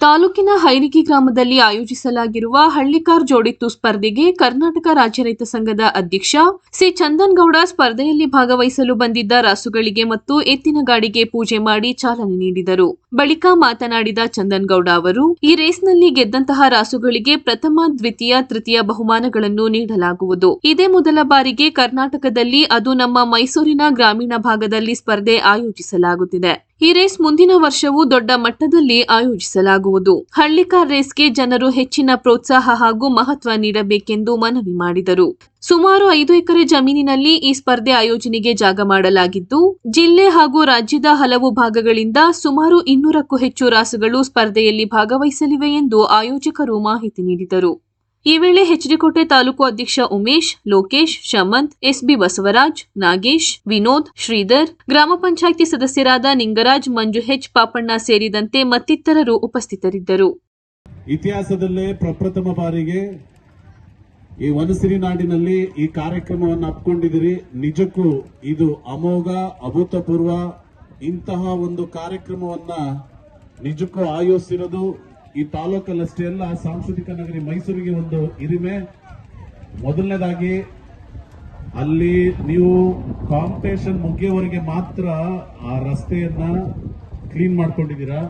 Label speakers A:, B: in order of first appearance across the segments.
A: ತಾಲೂಕಿನ ಹೈರಿಗಿ ಗ್ರಾಮದಲ್ಲಿ ಆಯೋಜಿಸಲಾಗಿರುವ ಹಳ್ಳಿಕಾರ್ ಜೋಡಿತ್ತು ಸ್ಪರ್ಧೆಗೆ ಕರ್ನಾಟಕ ರಾಜ್ಯ ರೈತ ಸಂಘದ ಅಧ್ಯಕ್ಷ ಸಿ ಚಂದನ್ಗೌಡ ಸ್ಪರ್ಧೆಯಲ್ಲಿ ಭಾಗವಹಿಸಲು ಬಂದಿದ್ದ ರಾಸುಗಳಿಗೆ ಮತ್ತು ಎತ್ತಿನ ಗಾಡಿಗೆ ಪೂಜೆ ಮಾಡಿ ಚಾಲನೆ ನೀಡಿದರು. ಬಳಿಕ ಮಾತನಾಡಿದ ಚಂದನ್ಗೌಡ ಅವರು, ಈ ರೇಸ್ನಲ್ಲಿ ಗೆದ್ದಂತಹ ರಾಸುಗಳಿಗೆ ಪ್ರಥಮ, ದ್ವಿತೀಯ, ತೃತೀಯ ಬಹುಮಾನಗಳನ್ನು ನೀಡಲಾಗುವುದು. ಇದೇ ಮೊದಲ ಬಾರಿಗೆ ಕರ್ನಾಟಕದಲ್ಲಿ, ಅದು ನಮ್ಮ ಮೈಸೂರಿನ ಗ್ರಾಮೀಣ ಭಾಗದಲ್ಲಿ ಸ್ಪರ್ಧೆ ಆಯೋಜಿಸಲಾಗುತ್ತಿದೆ. ಈ ರೇಸ್ ಮುಂದಿನ ವರ್ಷವೂ ದೊಡ್ಡ ಮಟ್ಟದಲ್ಲಿ ಆಯೋಜಿಸಲಾಗುವುದು. ಹಳ್ಳಿಕಾರ್ ರೇಸ್ಗೆ ಜನರು ಹೆಚ್ಚಿನ ಪ್ರೋತ್ಸಾಹ ಹಾಗೂ ಮಹತ್ವ ನೀಡಬೇಕೆಂದು ಮನವಿ ಮಾಡಿದರು. ಸುಮಾರು 5 ಎಕರೆ ಜಮೀನಿನಲ್ಲಿ ಈ ಸ್ಪರ್ಧೆ ಆಯೋಜನೆಗೆ ಜಾಗ ಮಾಡಲಾಗಿದ್ದು, ಜಿಲ್ಲೆ ಹಾಗೂ ರಾಜ್ಯದ ಹಲವು ಭಾಗಗಳಿಂದ ಸುಮಾರು 200ಕ್ಕೂ ಹೆಚ್ಚು ರಾಸುಗಳು ಸ್ಪರ್ಧೆಯಲ್ಲಿ ಭಾಗವಹಿಸಲಿವೆ ಎಂದು ಆಯೋಜಕರು ಮಾಹಿತಿ ನೀಡಿದರು. ಈ ವೇಳೆ ಹೆಚ್ಡಿಕೋಟೆ ತಾಲೂಕು ಅಧ್ಯಕ್ಷ ಉಮೇಶ್, ಲೋಕೇಶ್, ಶಮಂತ್, ಎಸ್ಬಿ ಬಸವರಾಜ್, ನಾಗೇಶ್, ವಿನೋದ್, ಶ್ರೀಧರ್, ಗ್ರಾಮ ಪಂಚಾಯಿತಿ ಸದಸ್ಯರಾದ ನಿಂಗರಾಜ್, ಮಂಜು ಹೆಚ್, ಪಾಪಣ್ಣ ಸೇರಿದಂತೆ ಮತ್ತಿತರರು ಉಪಸ್ಥಿತರಿದ್ದರು.
B: ಇತಿಹಾಸದಲ್ಲೇ ಪ್ರಪ್ರಥಮ ಬಾರಿಗೆ ಈ ವನಸಿರಿ ನಾಡಿನಲ್ಲಿ ಈ ಕಾರ್ಯಕ್ರಮವನ್ನು ಹಮ್ಮಿಕೊಂಡಿದ್ದೀರಿ. ನಿಜಕ್ಕೂ ಇದು ಅಮೋಘ, ಅಭೂತಪೂರ್ವ. ಇಂತಹ ಒಂದು ಕಾರ್ಯಕ್ರಮವನ್ನ ನಿಜಕ್ಕೂ ಆಯೋಜಿಸಿರೋದು ಈ ತಾಲೂಕಲ್ಲಷ್ಟೇ ಅಲ್ಲ, ಸಾಂಸ್ಕೃತಿಕ ನಗರಿ ಮೈಸೂರಿಗೆ ಒಂದು ಹಿರಿಮೆ. ಮೊದಲನೇದಾಗಿ ಅಲ್ಲಿ ನೀವು ಕಾಂಪಿಟೇಷನ್ ಮುಗಿಯೋವರೆಗೆ ಮಾತ್ರ ಆ ರಸ್ತೆಯನ್ನ ಕ್ಲೀನ್ ಮಾಡ್ಕೊಂಡಿದ್ದೀರಾ.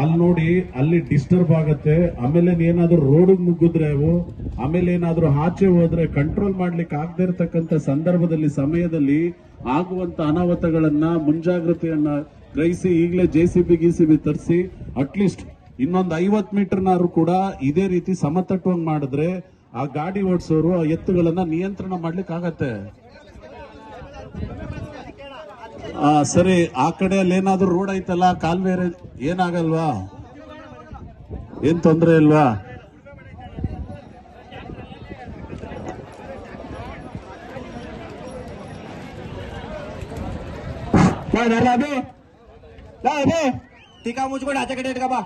B: ಅಲ್ಲಿ ನೋಡಿ, ಅಲ್ಲಿ ಡಿಸ್ಟರ್ಬ್ ಆಗತ್ತೆ. ಆಮೇಲೆ ಏನಾದ್ರೂ ರೋಡ್ ಮುಗಿದ್ರೆ ಆಮೇಲೆ ಏನಾದ್ರೂ ಆಚೆ ಹೋದ್ರೆ ಕಂಟ್ರೋಲ್ ಮಾಡ್ಲಿಕ್ಕೆ ಆಗದೆ ಇರತಕ್ಕಂತ ಸಂದರ್ಭದಲ್ಲಿ, ಸಮಯದಲ್ಲಿ ಆಗುವಂತ ಅನಾಹುತಗಳನ್ನ ಮುಂಜಾಗ್ರತೆಯನ್ನ ಗ್ರಹಿಸಿ ಈಗಲೇ JCB ತರಿಸಿ ಅಟ್ಲೀಸ್ಟ್ ಇನ್ನೊಂದು 50 ಮೀಟರ್ನಾರು ಕೂಡ ಇದೇ ರೀತಿ ಸಮತಟ್ಟುವಂಗ್ ಮಾಡಿದ್ರೆ ಆ ಗಾಡಿ ಓಡಿಸೋರು ಆ ಎತ್ತುಗಳನ್ನ ನಿಯಂತ್ರಣ ಮಾಡ್ಲಿಕ್ಕೆ ಆಗತ್ತೆ. ಸರಿ, ಆ ಕಡೆ ಅಲ್ಲಿ ಏನಾದ್ರೂ ರೋಡ್ ಐತಲ್ಲ, ಕಾಲುವೆ ಏನಾಗಲ್ವಾ? ಏನ್ ತೊಂದ್ರೆ ಇಲ್ವಾ?
C: टीका मुझको ढांचा कटेगा बा